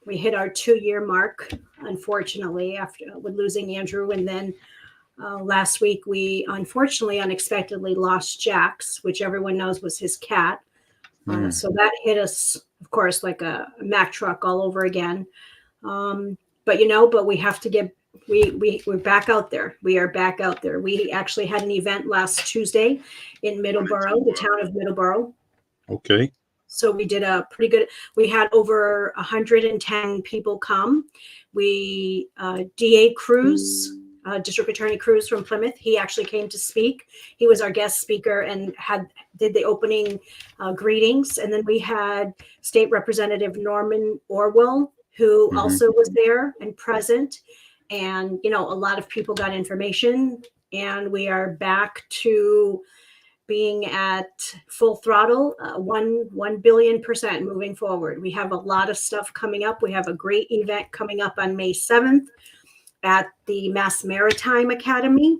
We hit our 2-year mark, unfortunately, after with losing Andrew. And then last week, we unfortunately unexpectedly lost Jax, which everyone knows was his cat. So that hit us, of course, like a Mack truck all over again. But we have to get, we're back out there. We are back out there. We actually had an event last Tuesday in Middleborough, the town of Middleborough. Okay. So we did a pretty good, we had over 110 people come. We, DA Cruz, District Attorney Cruz from Plymouth, he actually came to speak. He was our guest speaker and did the opening greetings. And then we had State Representative Norman Orwell, who also was there and present. And, a lot of people got information, and we are back to being at full throttle, 1 billion% moving forward. We have a lot of stuff coming up. We have a great event coming up on May 7th at the Mass Maritime Academy.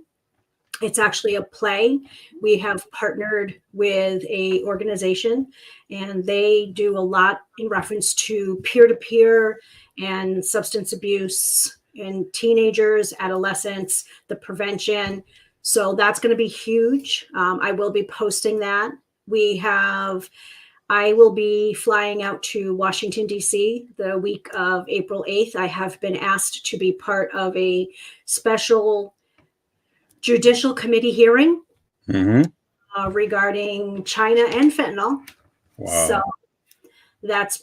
It's actually a play. We have partnered with a organization, and they do a lot in reference to peer-to-peer and substance abuse in teenagers, adolescents, the prevention. So that's going to be huge. I will be posting that. I will be flying out to Washington, D.C. the week of April 8th. I have been asked to be part of a special judicial committee hearing regarding China and fentanyl. Wow. So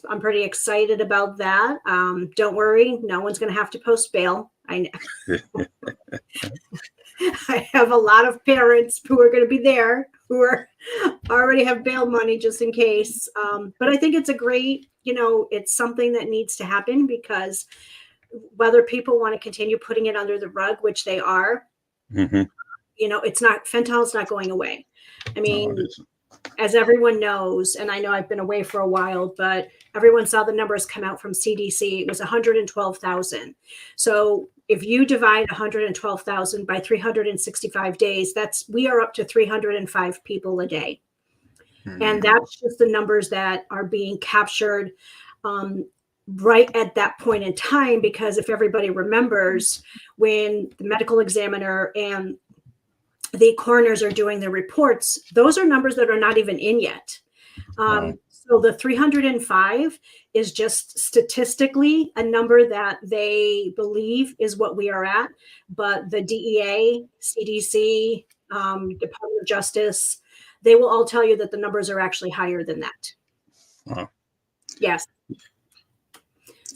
I'm pretty excited about that. Don't worry, no one's going to have to post bail. I know. I have a lot of parents who are going to be there who already have bail money just in case. But I think it's a great, it's something that needs to happen, because whether people want to continue putting it under the rug, which they are, fentanyl's not going away. I mean, as everyone knows, and I know I've been away for a while, but everyone saw the numbers come out from CDC. It was 112,000. So if you divide 112,000 by 365 days, we are up to 305 people a day. And that's just the numbers that are being captured right at that point in time, because if everybody remembers, when the medical examiner and the coroners are doing the reports, those are numbers that are not even in yet. So the 305 is just statistically a number that they believe is what we are at. But the DEA, CDC, Department of Justice, they will all tell you that the numbers are actually higher than that. Wow. Yes.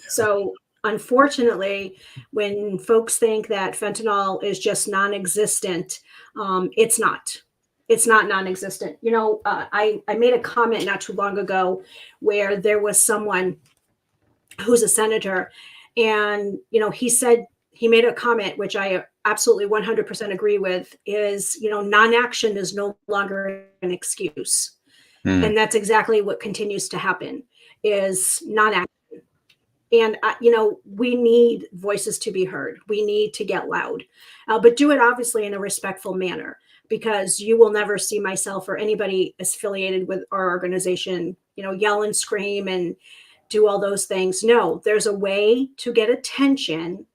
So unfortunately, when folks think that fentanyl is just non-existent, it's not. It's not non-existent. I made a comment not too long ago where there was someone who's a senator, and, he said, he made a comment, which I absolutely 100% agree with, is, non-action is no longer an excuse. And that's exactly what continues to happen, is non-action. And, we need voices to be heard. We need to get loud, but do it obviously in a respectful manner, because you will never see myself or anybody affiliated with our organization, yell and scream and do all those things. No, there's a way to get attention,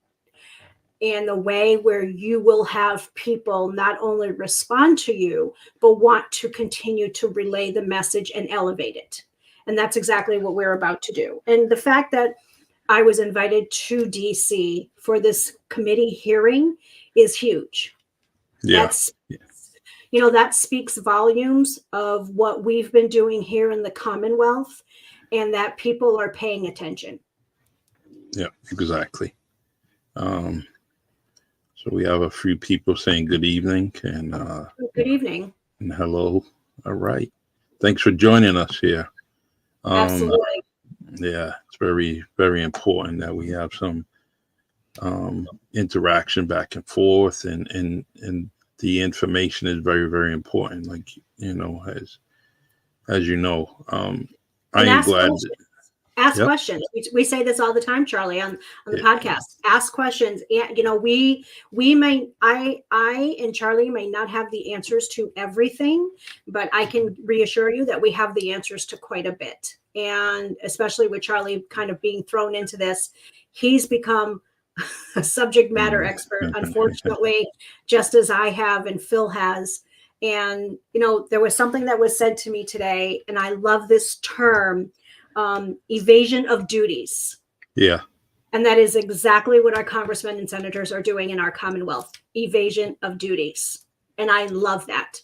and a way where you will have people not only respond to you, but want to continue to relay the message and elevate it. And that's exactly what we're about to do. And the fact that I was invited to DC for this committee hearing is huge. Yeah. That speaks volumes of what we've been doing here in the Commonwealth, and that people are paying attention. Yeah, exactly. So we have a few people saying good evening and good evening and hello. All right. Thanks for joining us here. Absolutely. Yeah, it's very, very important that we have some interaction back and forth, and the information is very, very important. Like, as you know, I am glad. Ask questions. We say this all the time, Charlie, on the podcast. Ask questions. We may, I and Charlie may not have the answers to everything, but I can reassure you that we have the answers to quite a bit. and especially with Charlie kind of being thrown into this, he's become a subject matter expert, unfortunately, just as I have and Phil has. And, there was something that was said to me today, and I love this term, evasion of duties. Yeah. And that is exactly what our congressmen and senators are doing in our Commonwealth, evasion of duties. And I love that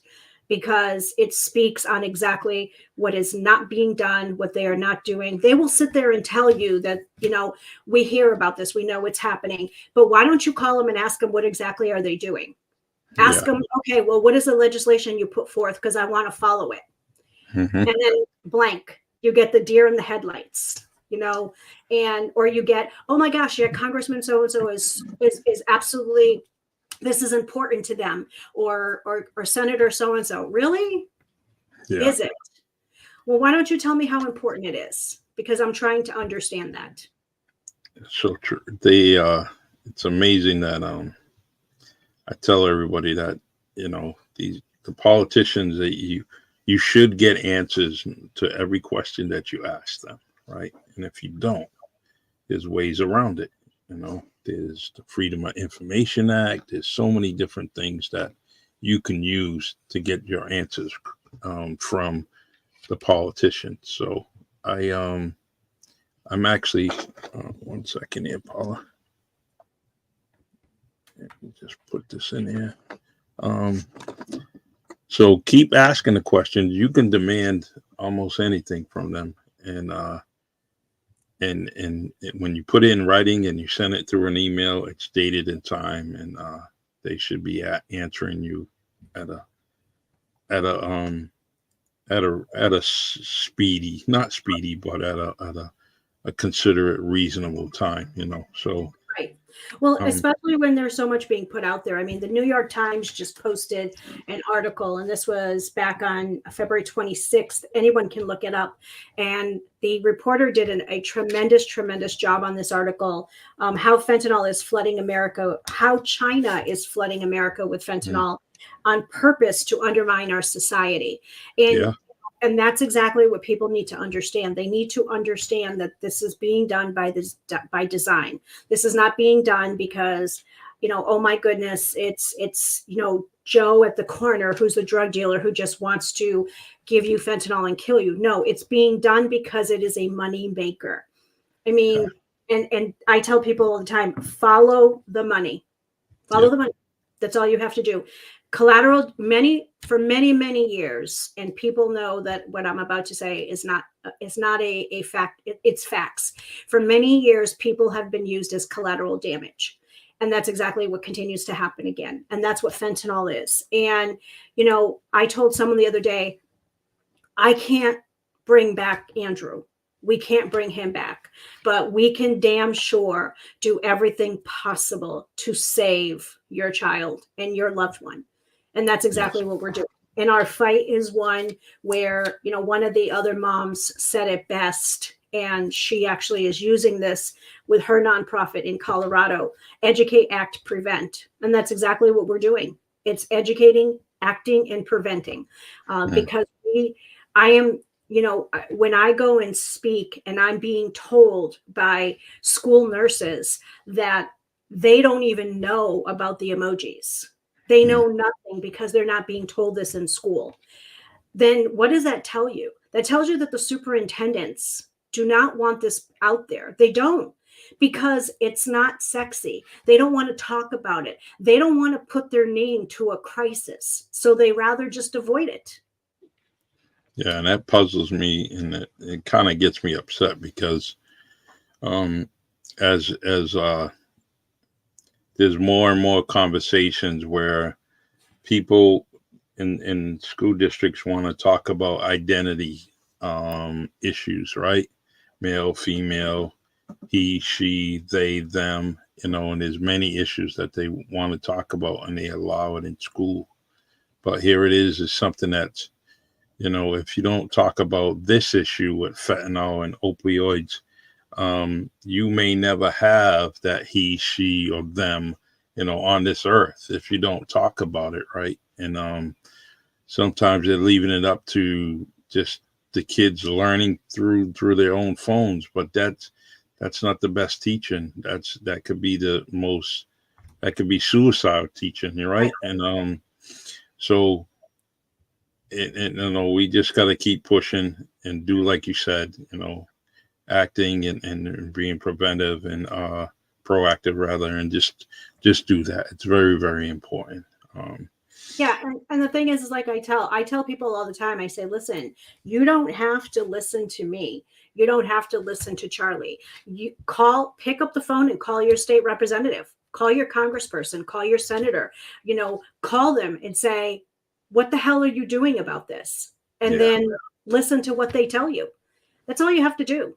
because it speaks on exactly what is not being done, what they are not doing. They will sit there and tell you that, we hear about this, we know it's happening, but why don't you call them and ask them what exactly are they doing? Ask them, okay, well, what is the legislation you put forth? Because I want to follow it. Mm-hmm. And then blank, you get the deer in the headlights. Or you get, oh my gosh, yeah, Congressman so-and-so is absolutely, this is important to them, or Senator so-and-so. Really? Yeah. Is it? Well, why don't you tell me how important it is? Because I'm trying to understand that. So true. It's amazing that I tell everybody that, the politicians, that you should get answers to every question that you ask them, right? And if you don't, there's ways around it. There's the Freedom of Information Act. There's so many different things that you can use to get your answers from the politicians. So I'm actually 1 second here, Paula. Let me just put this in here. So keep asking the questions. You can demand almost anything from them, and when you put it in writing and you send it through an email, it's dated in time, and they should be answering you at a speedy, not speedy, but at a considerate, reasonable time. So. Right. Well, especially when there's so much being put out there. I mean, the New York Times just posted an article, and this was back on February 26th. Anyone can look it up. And the reporter did a tremendous, tremendous job on this article, how fentanyl is flooding America, how China is flooding America with fentanyl on purpose to undermine our society. And that's exactly what people need to understand. They need to understand that this is being done by design. This is not being done because, oh my goodness, it's Joe at the corner who's the drug dealer who just wants to give you fentanyl and kill you. No, it's being done because it is a money maker. I mean, and I tell people all the time, follow the money. Follow the money. That's all you have to do. Collateral, for many years, and people know that what I'm about to say is not a fact. It's facts. For many years, people have been used as collateral damage, and that's exactly what continues to happen again. And that's what fentanyl is. And I told someone the other day, I can't bring back Andrew. We can't bring him back, but we can damn sure do everything possible to save your child and your loved one. And that's exactly what we're doing. And our fight is one where, one of the other moms said it best, and she actually is using this with her nonprofit in Colorado, Educate, Act, Prevent. And that's exactly what we're doing. It's educating, acting, and preventing. Because I am, when I go and speak and I'm being told by school nurses that they don't even know about the emojis. They know nothing because they're not being told this in school. Then what does that tell you? That tells you that the superintendents do not want this out there. They don't, because it's not sexy. They don't want to talk about it. They don't want to put their name to a crisis. So they rather just avoid it. Yeah, and that puzzles me, and it kind of gets me upset because as there's more and more conversations where people in school districts want to talk about identity issues, right? Male, female, he, she, they, them, and there's many issues that they want to talk about, and they allow it in school. But here it is something that's, if you don't talk about this issue with fentanyl and opioids, you may never have that he, she, or them, on this earth if you don't talk about it, right? And sometimes they're leaving it up to just the kids learning through their own phones, but that's not the best teaching. That could be the most, that could be suicide teaching. You're right. And so we just got to keep pushing and do like you said, acting and being preventive and proactive rather, and just do that. It's very, very important. Yeah, and the thing is like I tell people all the time, I say, listen, you don't have to listen to me. You don't have to listen to Charlie. You pick up the phone and call your state representative, call your congressperson, call your senator, call them and say, what the hell are you doing about this? And then listen to what they tell you. That's all you have to do.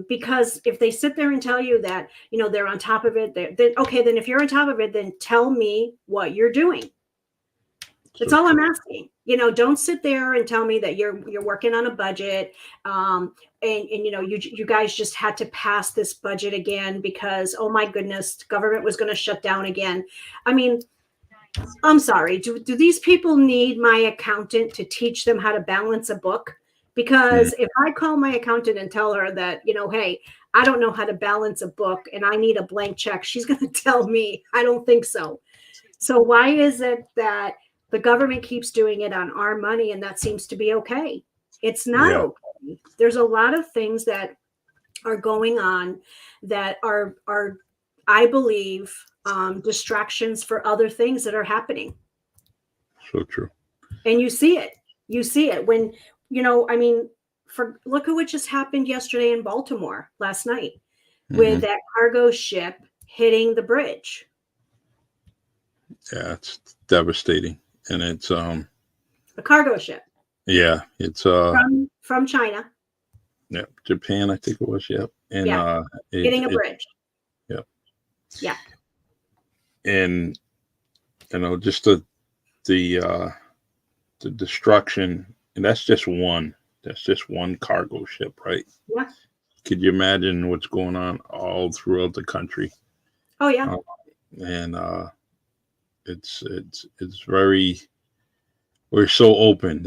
Because if they sit there and tell you that, they're on top of it, then okay, then if you're on top of it, then tell me what you're doing. That's all I'm asking. Don't sit there and tell me that you're working on a budget, and you guys just had to pass this budget again because, oh my goodness, government was going to shut down again. I mean, I'm sorry. Do these people need my accountant to teach them how to balance a book? Because if I call my accountant and tell her that, hey, I don't know how to balance a book and I need a blank check, she's going to tell me, I don't think so. So why is it that the government keeps doing it on our money and that seems to be okay? It's not okay. There's a lot of things that are going on that are I believe, distractions for other things that are happening. So true. And you see it when, look at what just happened yesterday in Baltimore last night with that cargo ship hitting the bridge. Yeah, it's devastating. And it's a cargo ship. Yeah, it's from China. Yeah, Japan, I think it was. Yep. And hitting a bridge. Yep. Yeah. And just the destruction, and that's just one cargo ship, right? Yeah. Could you imagine what's going on all throughout the country? Oh yeah. And it's very, we're so open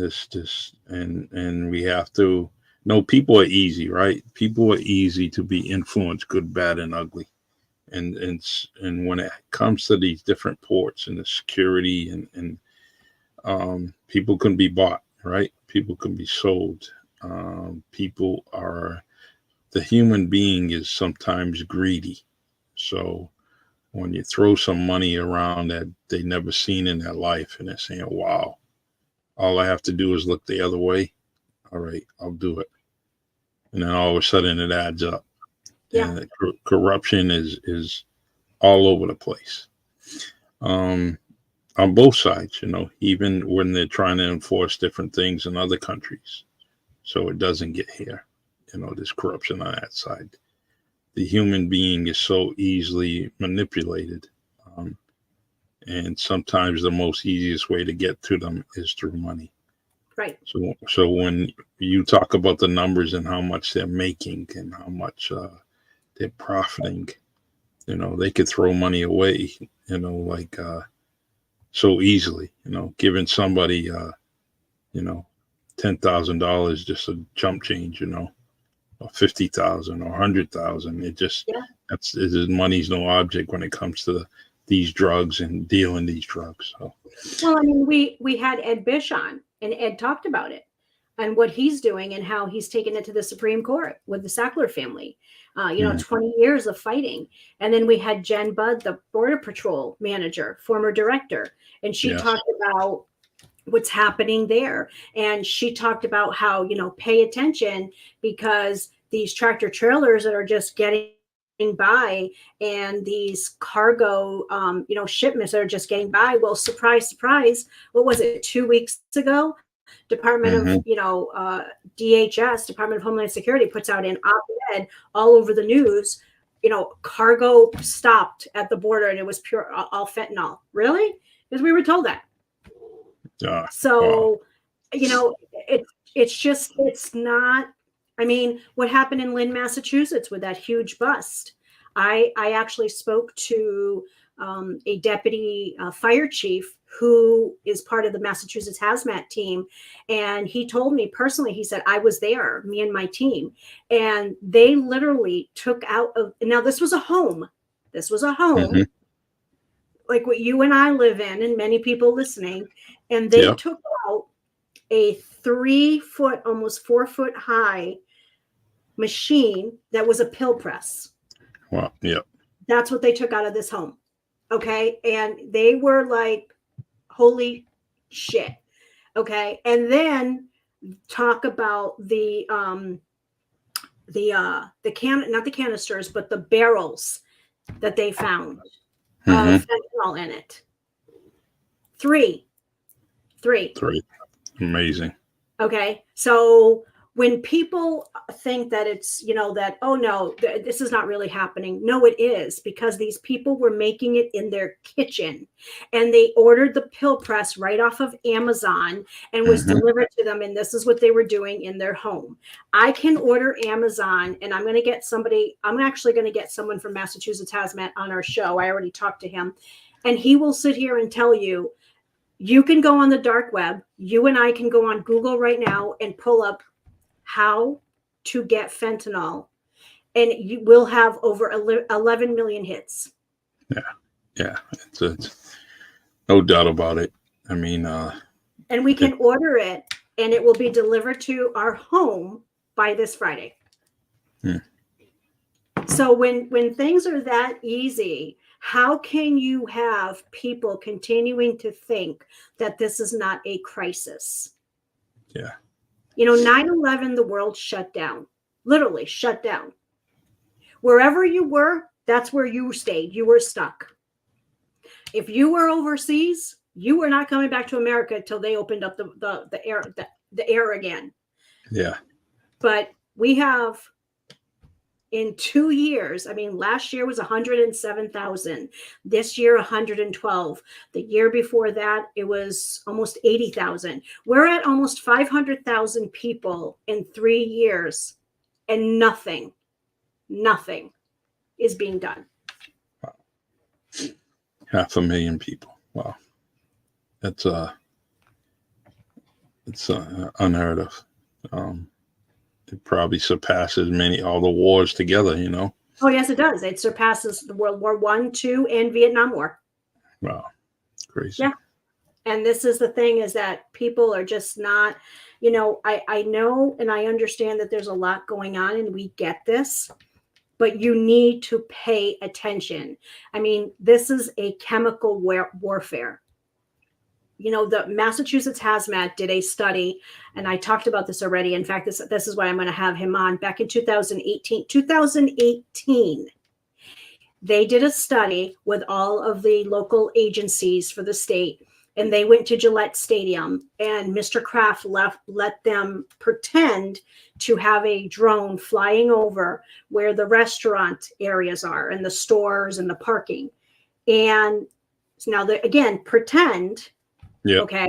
and we have to know people are easy, right? People are easy to be influenced, good, bad, and ugly. And when it comes to these different ports and the security and people can be bought, right? People can be sold. The human being is sometimes greedy. So when you throw some money around that they never seen in their life and they're saying, wow, all I have to do is look the other way. All right, I'll do it. And then all of a sudden it adds up. Yeah. And corruption is all over the place. On both sides, even when they're trying to enforce different things in other countries. So it doesn't get here. There's corruption on that side. The human being is so easily manipulated. And sometimes the most easiest way to get to them is through money. Right. So when you talk about the numbers and how much they're making and how much they're profiting, they could throw money away, like so easily, giving somebody, $10,000 just a jump change, or 50,000 or 100,000. It just, money's no object when it comes to these drugs and dealing these drugs. So. Well, I mean, we had Ed Bish on, and Ed talked about it and what he's doing and how he's taken it to the Supreme Court with the Sackler family. 20 years of fighting. And then we had Jen Budd, the Border Patrol manager, former director, and she talked about what's happening there. And she talked about how, pay attention because these tractor trailers that are just getting by and these cargo, shipments that are just getting by. Well, surprise, surprise. What was it? 2 weeks ago? Department of, DHS, Department of Homeland Security puts out an op-ed all over the news, cargo stopped at the border and it was pure all fentanyl. Really? Because we were told that. So, it's not, I mean, what happened in Lynn, Massachusetts with that huge bust? I actually spoke to a deputy fire chief who is part of the Massachusetts hazmat team. And he told me personally, he said, I was there, me and my team. And they literally took out of, now this was a home. This was a home, Mm-hmm. like what you and I live in, and many people listening. And they Yep. took out a 3 foot, almost 4 foot high machine that was a pill press. Wow. Yep. That's what they took out of this home. Okay. And they were like, holy shit. Okay. And then talk about the not the canisters, but the barrels that they found Mm-hmm. of fentanyl in it. Three. Three. Amazing. Okay. So when people think that it's, that, oh no, this is not really happening. No, it is, because these people were making it in their kitchen, and they ordered the pill press right off of Amazon and was Mm-hmm. delivered to them. And this is what they were doing in their home. I can order Amazon, and I'm actually going to get someone from Massachusetts Hazmat on our show. I already talked to him, and he will sit here and tell you, you can go on the dark web. You and I can go on Google right now and pull up how to get fentanyl, and you will have over 11 million hits. Yeah. It's no doubt about it. I mean, and we can order it, and it will be delivered to our home by this Friday. So when things are that easy, how can you have people continuing to think that this is not a crisis? Yeah. 9/11, the world shut down, literally shut down. Wherever you were, that's where you stayed. You were stuck. If you were overseas, you were not coming back to America until they opened up the air again. Yeah. But we have, in 2 years, I mean, last year was 107,000. This year, 112. The year before that, it was almost 80,000. We're at almost 500,000 people in 3 years, and nothing is being done. Wow. 500,000 people. Wow. That's it's unheard of. It probably surpasses all the wars together, Oh, yes, it does. It surpasses the World War I, II, and Vietnam War. Wow. Crazy. Yeah. And this is the thing, is that people are just not, I know and I understand that there's a lot going on, and we get this, but you need to pay attention. I mean, this is a chemical warfare. The Massachusetts Hazmat did a study, and I talked about this already. In fact, this is why I'm going to have him on. Back in 2018, they did a study with all of the local agencies for the state, and they went to Gillette Stadium, and Mr. Kraft let them pretend to have a drone flying over where the restaurant areas are, and the stores and the parking. And now, again, pretend. Yeah. Okay.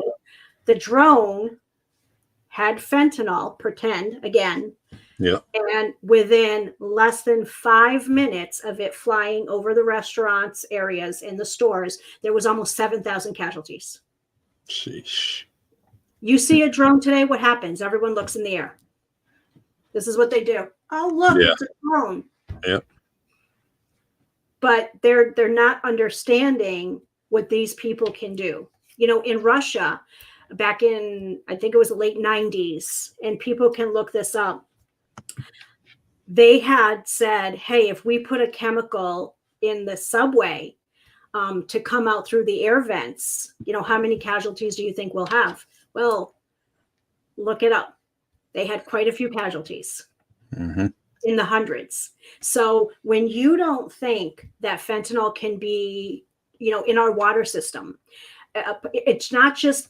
The drone had fentanyl, pretend again. Yeah. And within less than 5 minutes of it flying over the restaurants areas and the stores, there was almost 7,000 casualties. Sheesh. You see a drone today, what happens? Everyone looks in the air. This is what they do. Oh, look, Yeah. It's a drone. Yep. But they're not understanding what these people can do. In Russia, back in, I think it was the late 90s, and people can look this up, they had said, hey, if we put a chemical in the subway to come out through the air vents, how many casualties do you think we'll have? Well, look it up. They had quite a few casualties. Mm-hmm. In the hundreds. So when you don't think that fentanyl can be, in our water system, it's not just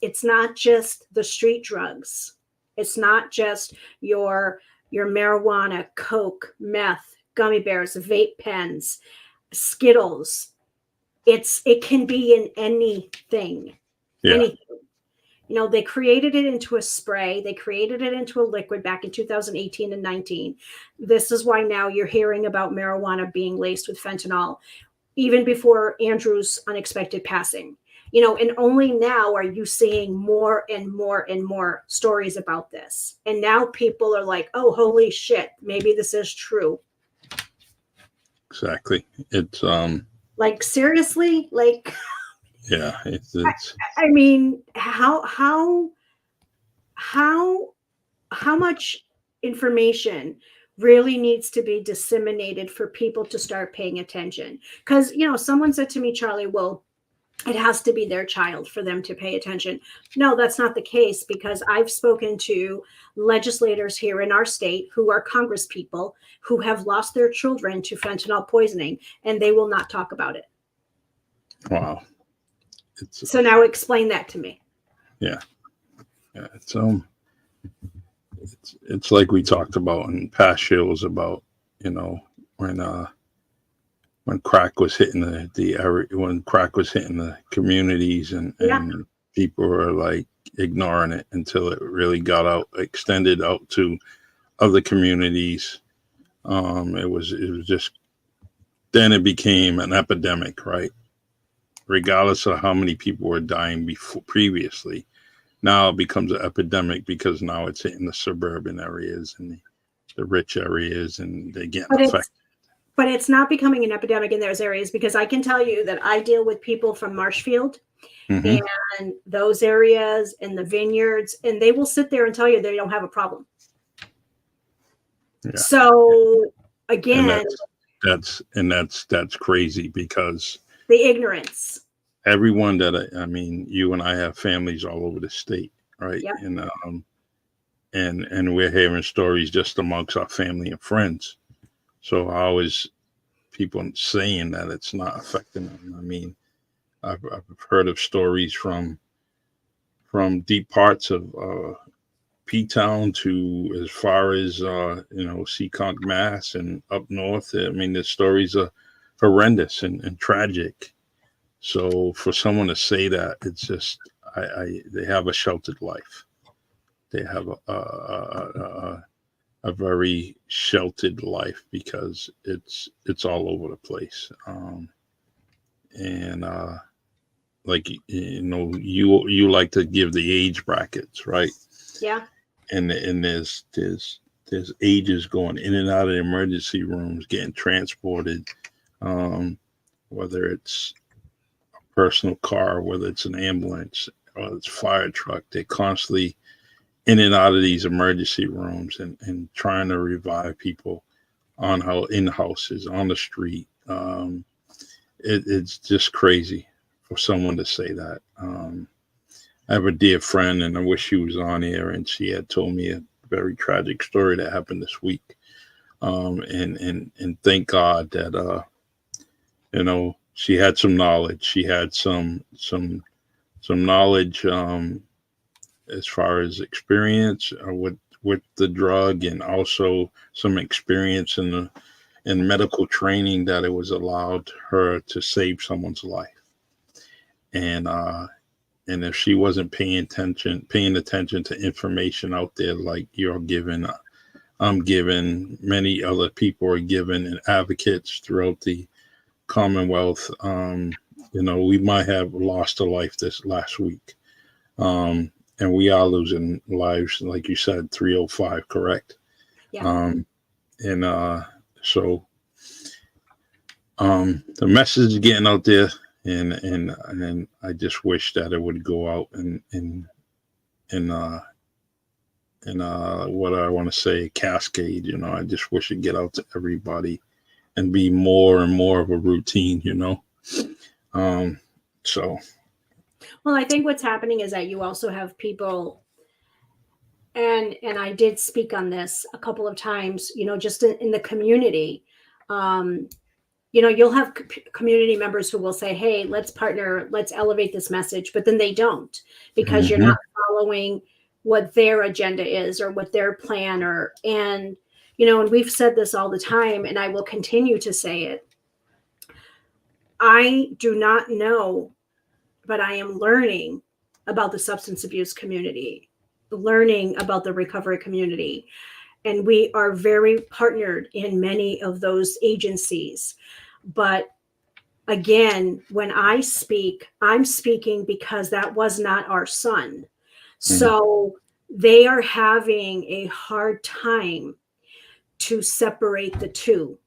the street drugs. It's not just your marijuana, coke, meth, gummy bears, vape pens, Skittles. It can be in anything. Yeah. Anything. They created it into a spray. They created it into a liquid back in 2018 and 19. This is why now you're hearing about marijuana being laced with fentanyl. even before Andrew's unexpected passing. And only now are you seeing more and more and more stories about this. And now people are like, oh, holy shit, maybe this is true. Exactly. It's like, seriously, like, yeah, it's I mean, how much information really needs to be disseminated for people to start paying attention? Because, someone said to me, Charlie, well, it has to be their child for them to pay attention. No, that's not the case, because I've spoken to legislators here in our state who are congresspeople who have lost their children to fentanyl poisoning, and they will not talk about it. wow. So now explain that to me. Yeah. It's like we talked about in past shows about, when crack was hitting the area, when crack was hitting the communities, and people were like ignoring it until it really got out, extended out to other communities. It was just, then it became an epidemic, right? Regardless of how many people were dying previously, now it becomes an epidemic because now it's hitting the suburban areas and the rich areas, and they get affected. But it's not becoming an epidemic in those areas, because I can tell you that I deal with people from Marshfield and those areas and the vineyards, and they will sit there and tell you they don't have a problem. Yeah. So again, and that's crazy, because the ignorance. Everyone that you and I have families all over the state, right? Yep. And we're hearing stories just amongst our family and friends. So people saying that it's not affecting them. I've heard of stories from deep parts of P-Town to as far as Seekonk, Mass, and up north. The stories are horrendous and tragic. So for someone to say that, it's just they have a sheltered life. They have a very sheltered life, because it's all over the place. Like, you like to give the age brackets, right? Yeah. And there's ages going in and out of the emergency rooms, getting transported, whether it's a personal car, whether it's an ambulance, or it's a fire truck. They're constantly in and out of these emergency rooms and trying to revive people in houses, on the street. It's just crazy for someone to say that. I have a dear friend, and I wish she was on here, and she had told me a very tragic story that happened this week. And thank God that she had some knowledge. She had some knowledge as far as experience with the drug, and also some experience in medical training, that it was allowed her to save someone's life. And if she wasn't paying attention to information out there like you're giving, I'm giving, many other people are giving, and advocates throughout the Commonwealth, we might have lost a life this last week. And we are losing lives, like you said, 305, correct? Yeah. So the message is getting out there, and I just wish that it would go out and what I want to say, cascade. I just wish it get out to everybody and be more and more of a routine. So. Well, I think what's happening is that you also have people, and I did speak on this a couple of times, just in the community. You'll have community members who will say, hey, let's partner, let's elevate this message, but then they don't, because you're not following what their agenda is or what their plan and we've said this all the time, and I will continue to say it. I do not know, but I am learning about the substance abuse community, learning about the recovery community. And we are very partnered in many of those agencies. But again, when I speak, I'm speaking because that was not our son. So they are having a hard time to separate the two.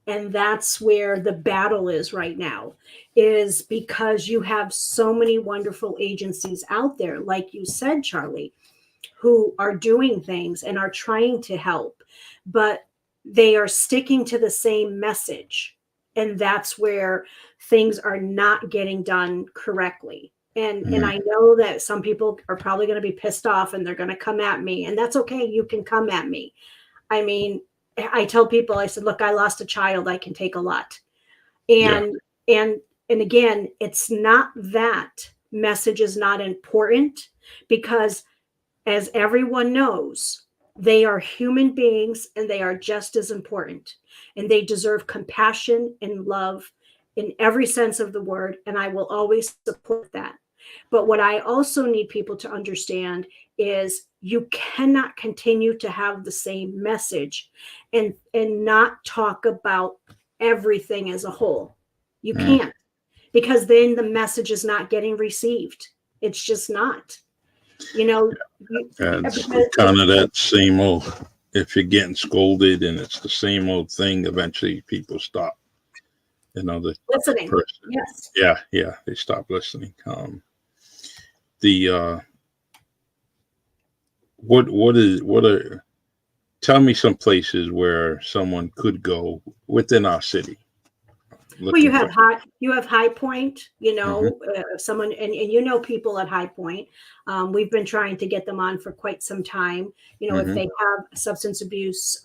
And that's where the battle is right now, is because you have so many wonderful agencies out there, like you said, Charlie, who are doing things and are trying to help, but they are sticking to the same message. And that's where things are not getting done correctly. And I know that some people are probably going to be pissed off and they're going to come at me, and that's okay. You can come at me. I mean, I tell people, I said, look, I lost a child. I can take a lot. And, and, and again, it's not that message is not important, because as everyone knows, they are human beings and they are just as important, and they deserve compassion and love in every sense of the word. And I will always support that. But what I also need people to understand is you cannot continue to have the same message and not talk about everything as a whole. You can't, because then the message is not getting received. It's just not. You know, It's kind of that same old. If you're getting scolded and it's the same old thing, eventually people stop. You know, the listening. person. Yes. Yeah, they stop listening. What are tell me some places where someone could go within our city. Well, you have High Point, someone, and you know people at High Point. We've been trying to get them on for quite some time. If they have a substance abuse,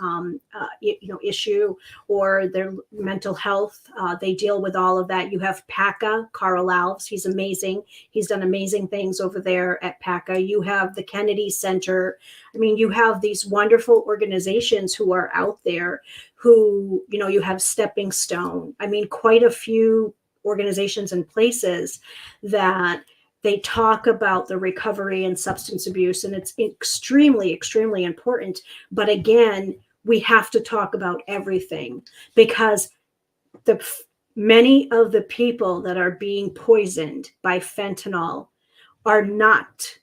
issue, or their mental health, they deal with all of that. You have PACA, Carl Alves. He's amazing. He's done amazing things over there at PACA. You have the Kennedy Center. I mean, you have these wonderful organizations who are out there who, you have Stepping Stone. I mean, quite a few organizations and places that they talk about the recovery and substance abuse, and it's extremely, extremely important. But again, we have to talk about everything, because many of the people that are being poisoned by fentanyl are not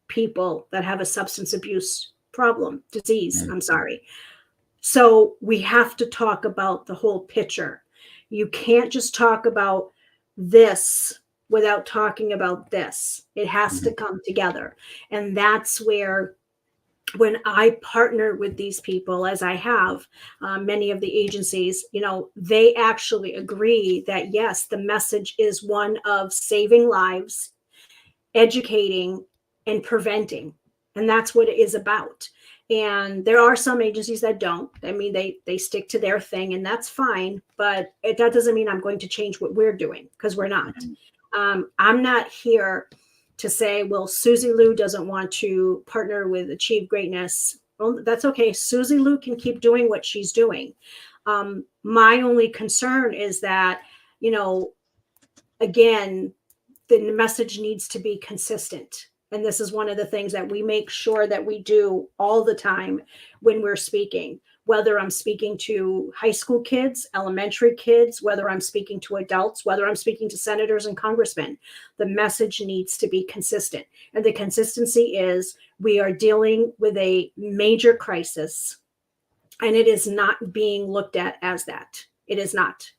people that have a substance abuse disease. I'm sorry. So we have to talk about the whole picture. You can't just talk about this without talking about this. It has to come together. And that's where, when I partner with these people, as I have, many of the agencies, they actually agree that, yes, the message is one of saving lives, educating, and preventing. And that's what it is about. And there are some agencies that don't. I mean, they stick to their thing, and that's fine. But that doesn't mean I'm going to change what we're doing, because we're not. I'm not here to say, well, Susie Lou doesn't want to partner with Achieve Greatness. Well, that's okay. Susie Lou can keep doing what she's doing. My only concern is that, again, the message needs to be consistent. And this is one of the things that we make sure that we do all the time when we're speaking, whether I'm speaking to high school kids, elementary kids, whether I'm speaking to adults, whether I'm speaking to senators and congressmen. The message needs to be consistent. And the consistency is, we are dealing with a major crisis, and it is not being looked at as that. It is not.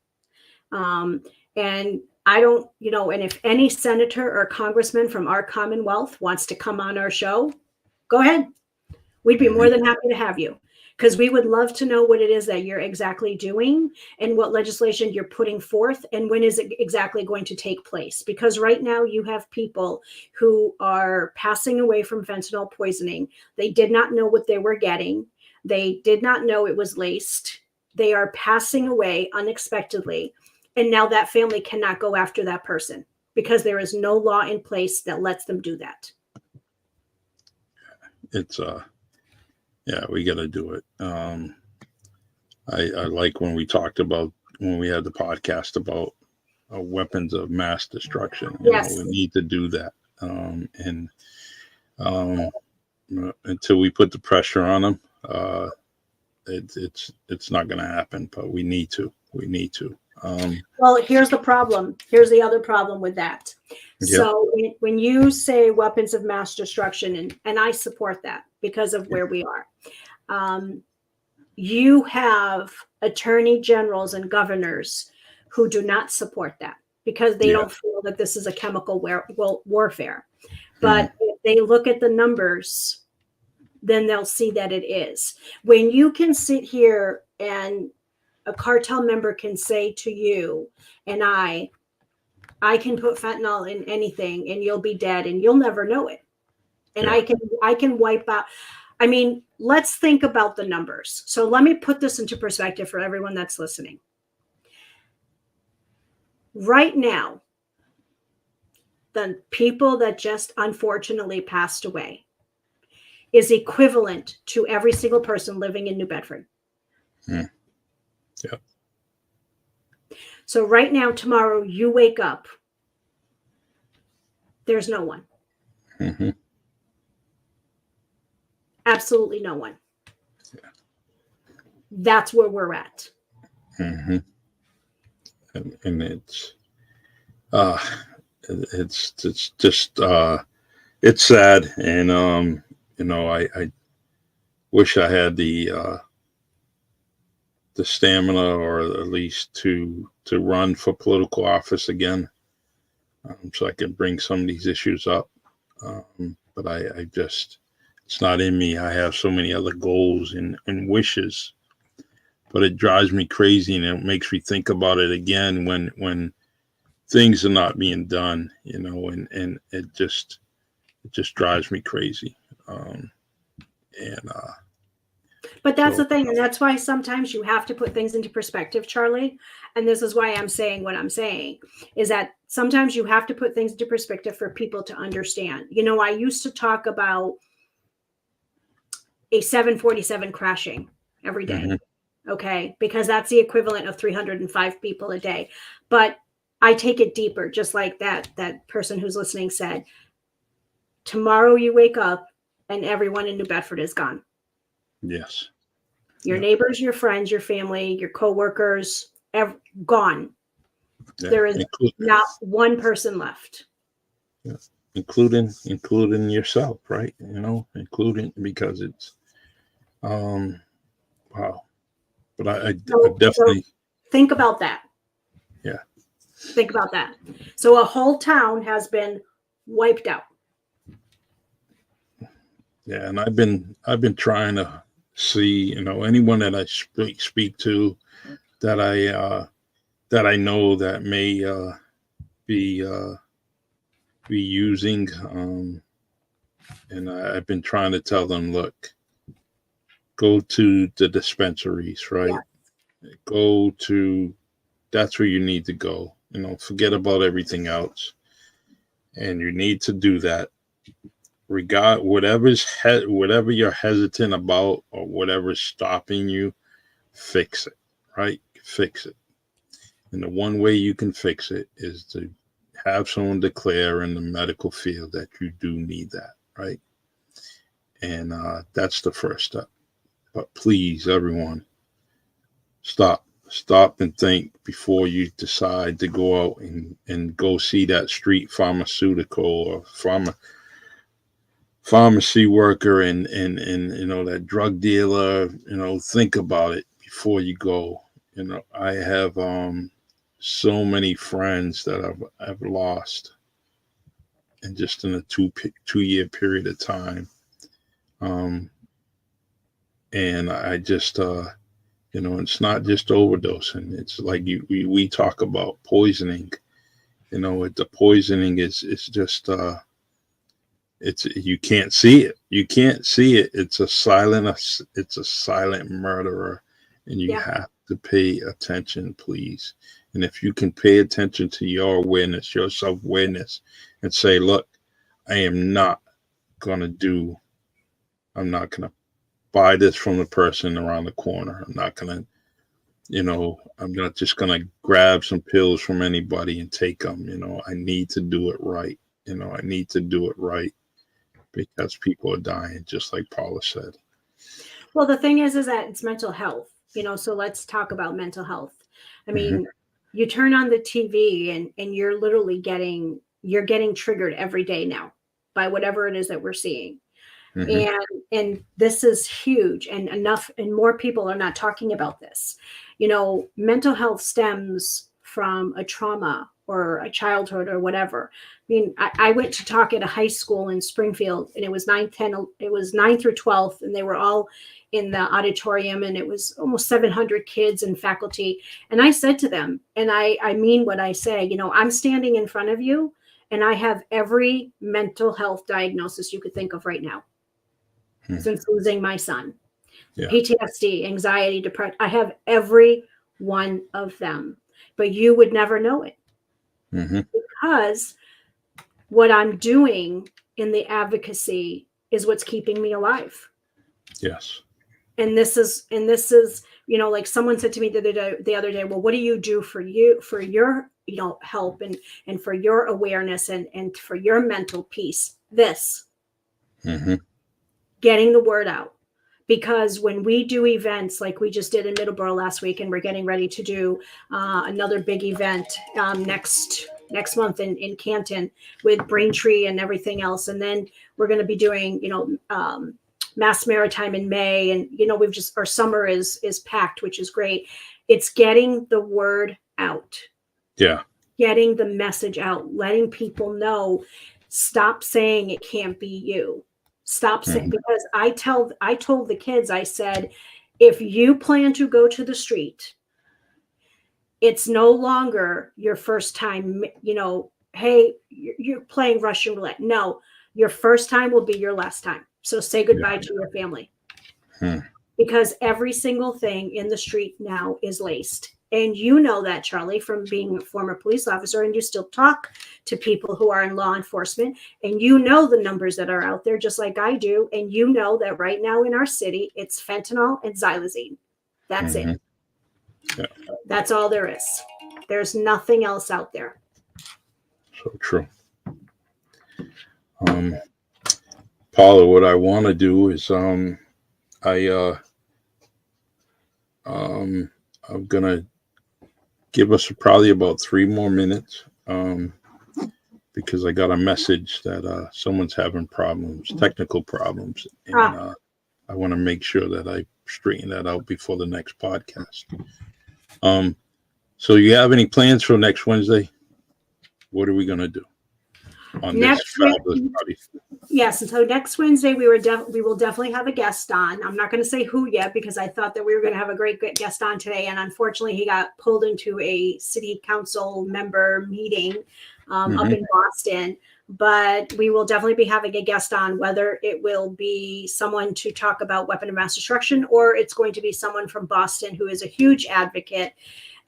And I don't, and if any senator or congressman from our Commonwealth wants to come on our show, go ahead. We'd be more than happy to have you, because we would love to know what it is that you're exactly doing and what legislation you're putting forth, and when is it exactly going to take place. Because right now you have people who are passing away from fentanyl poisoning. They did not know what they were getting. They did not know it was laced. They are passing away unexpectedly. And now that family cannot go after that person, because there is no law in place that lets them do that. It's we got to do it. I like when we talked about, when we had the podcast about weapons of mass destruction. Yes. We need to do that. Until we put the pressure on them, it's not going to happen. But we need to. Well, here's the problem. Here's the other problem with that. Yep. So when you say weapons of mass destruction, and I support that because of where we are, you have attorney generals and governors who do not support that because they don't feel that this is a chemical warfare. But if they look at the numbers, then they'll see that it is. When you can sit here and a cartel member can say to you and I can put fentanyl in anything and you'll be dead and you'll never know it. And I can wipe out. I mean, let's think about the numbers. So let me put this into perspective for everyone that's listening. Right now, the people that just unfortunately passed away is equivalent to every single person living in New Bedford. Yeah. So right now, tomorrow, you wake up, there's no one. Mm-hmm. Absolutely no one. Yeah. That's where we're at. Mm-hmm. And it's just it's sad, and I wish I had the stamina, or at least to run for political office again, so I could bring some of these issues up. But I just, it's not in me. I have so many other goals and wishes, but it drives me crazy, and it makes me think about it again when things are not being done, and it just drives me crazy. But that's the thing, and that's why sometimes you have to put things into perspective, Charlie. And this is why I'm saying what I'm saying, is that sometimes you have to put things into perspective for people to understand. I used to talk about a 747 crashing every day. Mm-hmm. Okay, because that's the equivalent of 305 people a day. But I take it deeper, just like that person who's listening said. Tomorrow you wake up and everyone in New Bedford is gone. Yes. Your neighbors, your friends, your family, your coworkers, gone. Yeah. There is not one person left. Yeah. Including yourself, right? Including, because it's wow. But I definitely think about that. Yeah. Think about that. So a whole town has been wiped out. Yeah, and I've been trying to see, anyone that I speak to that I know that may be using, and I've been trying to tell them, look, go to the dispensaries, right? Yeah. That's where you need to go. Forget about everything else, and you need to do that. Whatever you're hesitant about, or whatever's stopping you, fix it, right? Fix it. And the one way you can fix it is to have someone declare in the medical field that you do need that, right? And that's the first step. But please, everyone, stop and think before you decide to go out and go see that street pharmaceutical or pharmacy worker and that drug dealer. Think about it before you go. I have so many friends that I've lost, and just in a 2-year period of time, and I just it's not just overdosing. It's like we talk about poisoning. The poisoning is just you can't see it. You can't see it. It's a silent murderer, and you have to pay attention, please. And if you can pay attention to your awareness, your self-awareness, and say, look, I'm not going to buy this from the person around the corner. I'm not going to, I'm not just going to grab some pills from anybody and take them. I need to do it right. I need to do it right, because people are dying, just like Paula said. Well, the thing is that it's mental health, so let's talk about mental health. I mean, You turn on the TV and you're literally getting triggered every day now by whatever it is that we're seeing. Mm-hmm. And this is huge, and enough and more people are not talking about this. Mental health stems from a trauma or a childhood or whatever. I mean, I went to talk at a high school in Springfield, and it was 9 through 12th, and they were all in the auditorium, and it was almost 700 kids and faculty. And I said to them, and I mean what I say, I'm standing in front of you, and I have every mental health diagnosis you could think of right now since losing my son. Yeah. PTSD, anxiety, depression. I have every one of them, but you would never know it because what I'm doing in the advocacy is what's keeping me alive. Yes. And this is, like someone said to me the other day, well, what do you do for your, help and for your awareness and for your mental peace? This, getting the word out. Because when we do events like we just did in Middleborough last week, and we're getting ready to do another big event next month in Canton with Braintree and everything else, and then we're going to be doing Mass Maritime in May, and our summer is packed, which is great. It's getting the word out. Yeah. Getting the message out, letting people know. Stop saying it can't be you. Stop saying, because I told the kids, I said, if you plan to go to the street, it's no longer your first time, hey, you're playing Russian roulette. No, your first time will be your last time. So say goodbye to your family. Because every single thing in the street now is laced. And you know that, Charlie, from being a former police officer, and you still talk to people who are in law enforcement, and you know the numbers that are out there, just like I do. And you know that right now in our city, it's fentanyl and xylazine. That's it. Yeah. That's all there is. There's nothing else out there. So true. Paula, what I want to do is I'm gonna give us probably about 3 more minutes because I got a message that someone's having technical problems, and I want to make sure that I straighten that out before the next podcast. So you have any plans for next Wednesday? What are we gonna do on this fabulous party? Yes, and so next Wednesday we will definitely have a guest on. I'm not going to say who yet because I thought that we were going to have a great guest on today, and unfortunately he got pulled into a city council member meeting up in Boston. But we will definitely be having a guest on, whether it will be someone to talk about weapon of mass destruction, or it's going to be someone from Boston who is a huge advocate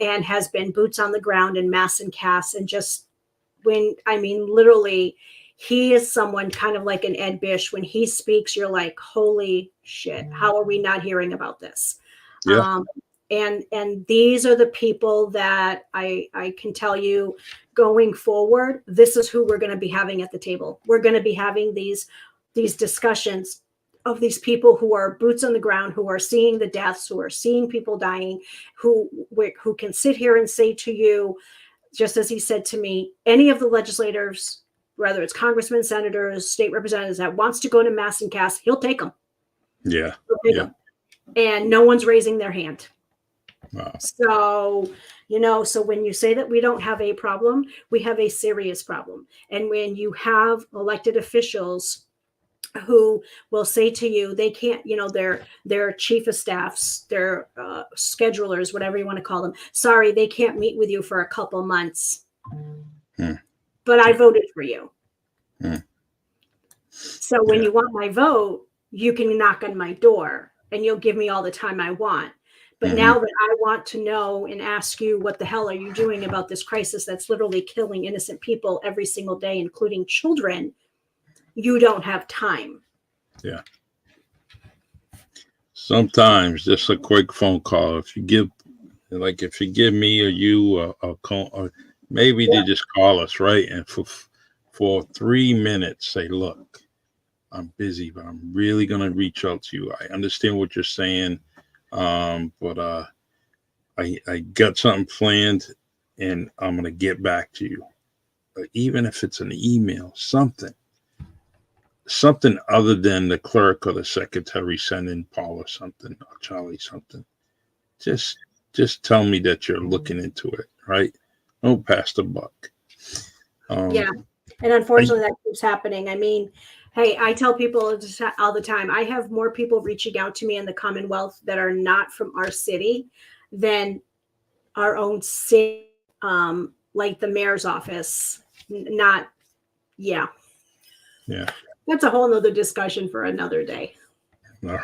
and has been boots on the ground in mass and CAS, and just literally. He is someone kind of like an Ed Bish. When he speaks, you're like, holy shit, how are we not hearing about this? Yeah. And these are the people that I can tell you going forward, this is who we're going to be having at the table. We're going to be having these discussions of these people who are boots on the ground, who are seeing the deaths, who are seeing people dying, who can sit here and say to you, just as he said to me, any of the legislators, whether it's congressmen, senators, state representatives that wants to go to mass and CAS, he'll take them. Yeah. He'll take them. And no one's raising their hand. Wow. So, so when you say that we don't have a problem, we have a serious problem. And when you have elected officials who will say to you, they can't, their chief of staffs, their schedulers, whatever you want to call them, sorry, they can't meet with you for a couple months. But I voted for you. So when you want my vote, you can knock on my door and you'll give me all the time I want. But now that I want to know and ask you, what the hell are you doing about this crisis that's literally killing innocent people every single day, including children, you don't have time. Yeah. Sometimes just a quick phone call. If you give me or you a call, or maybe they just call us, right? And for 3 minutes, say, look, I'm busy, but I'm really going to reach out to you. I understand what you're saying. But I got something planned, and I'm going to get back to you. But even if it's an email, something other than the clerk or the secretary sending Paula something or Charlie something. Just tell me that you're looking into it, right? Don't pass the buck. Yeah. And unfortunately, that keeps happening. I mean, hey, I tell people all the time, I have more people reaching out to me in the Commonwealth that are not from our city than our own city, like the mayor's office. Not, yeah. Yeah. That's a whole nother discussion for another day. All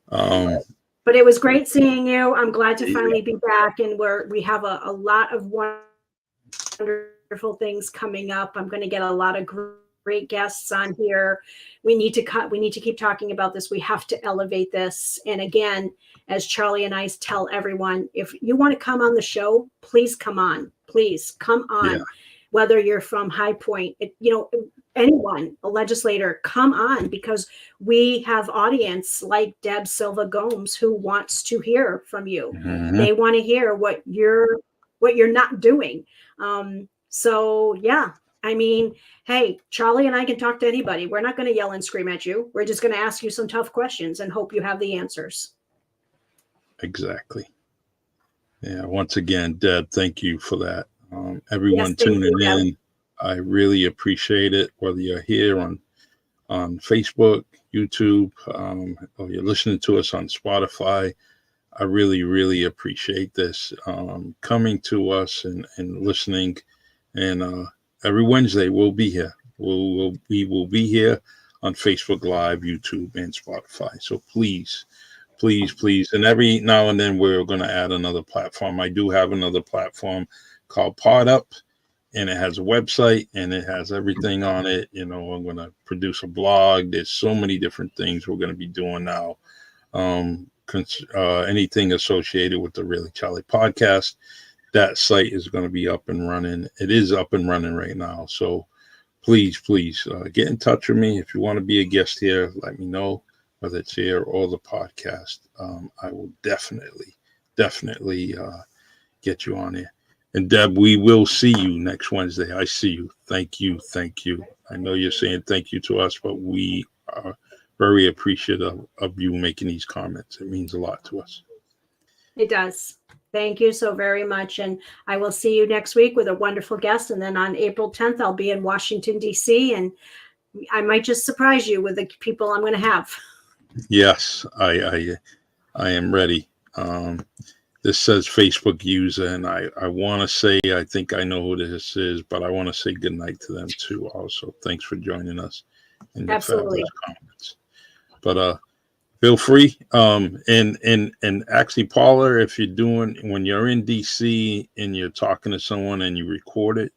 right. But it was great seeing you. I'm glad to finally be back, and we have a lot of wonderful things coming up. I'm going to get a lot of great guests on here. We need to keep talking about this. We have to elevate this. And again, as Charlie and I tell everyone, if you want to come on the show, please come on. Please come on. Yeah. Whether you're from High Point, anyone, a legislator, come on, because we have audience like Deb Silva Gomes who wants to hear from you. Mm-hmm. They want to hear what you're not doing. So yeah, I mean, hey, Charlie and I can talk to anybody. We're not going to yell and scream at you. We're just going to ask you some tough questions and hope you have the answers. Exactly. Yeah. Once again, Deb, thank you for that. Everyone tuning in, I really appreciate it. Whether you're here on Facebook, YouTube, or you're listening to us on Spotify, I really, really appreciate this coming to us and listening. And every Wednesday we'll be here. We will be here on Facebook Live, YouTube, and Spotify. So please, and every now and then we're going to add another platform. I do have another platform called Pod Up, and it has a website and it has everything on it. I'm going to produce a blog. There's so many different things we're going to be doing now. Anything associated with the Really Charlie podcast, that site is going to be up and running. It is up and running right now. So please get in touch with me. If you want to be a guest here, let me know, whether it's here or the podcast. I will definitely get you on here. And Deb, we will see you next Wednesday. I see you. Thank you. I know you're saying thank you to us, but we are very appreciative of you making these comments. It means a lot to us. It does. Thank you so very much. And I will see you next week with a wonderful guest. And then on April 10th, I'll be in Washington, D.C. And I might just surprise you with the people I'm going to have. Yes, I am ready. This says Facebook user, and I want to say, I think I know who this is, but I want to say good night to them too. Also, thanks for joining us in the fabulous comments. But feel free. And actually, Paula, if when you're in DC and you're talking to someone and you record it,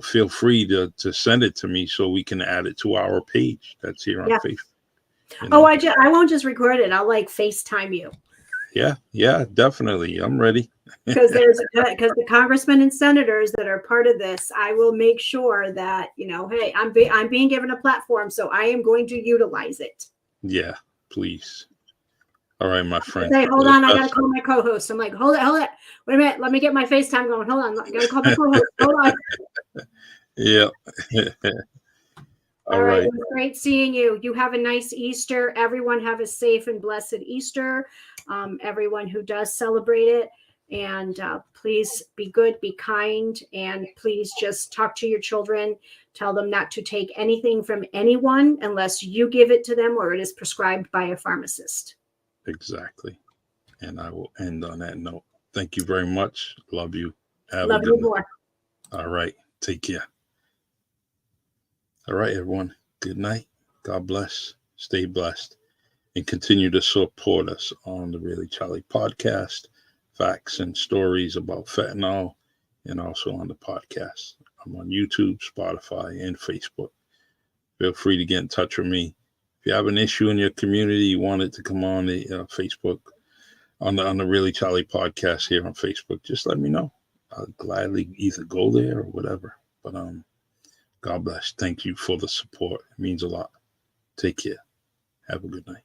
feel free to send it to me so we can add it to our page that's here on Facebook. I won't just record it. I'll FaceTime you. Yeah, definitely. I'm ready. Because the congressmen and senators that are part of this, I will make sure that, hey, I'm being given a platform, so I am going to utilize it. Yeah, please. All right, my friend. Hey, hold on. I got to call my co-host. I'm like, hold it. Wait a minute. Let me get my FaceTime going. Hold on. I got to call my co-host. Hold on. Yeah. All right. It was great seeing you. You have a nice Easter. Everyone have a safe and blessed Easter. Everyone who does celebrate it. And please be good, be kind, and please just talk to your children. Tell them not to take anything from anyone unless you give it to them or it is prescribed by a pharmacist. Exactly. And I will end on that note. Thank you very much. Love you. Love you more. All right. Take care. All right, everyone. Good night. God bless. Stay blessed. And continue to support us on the Really Charlie podcast. Facts and stories about fentanyl, and also on the podcast. I'm on YouTube, Spotify, and Facebook. Feel free to get in touch with me. If you have an issue in your community, you want it to come on the Facebook, on the Really Charlie podcast here on Facebook, just let me know. I'll gladly either go there or whatever. But God bless. Thank you for the support. It means a lot. Take care. Have a good night.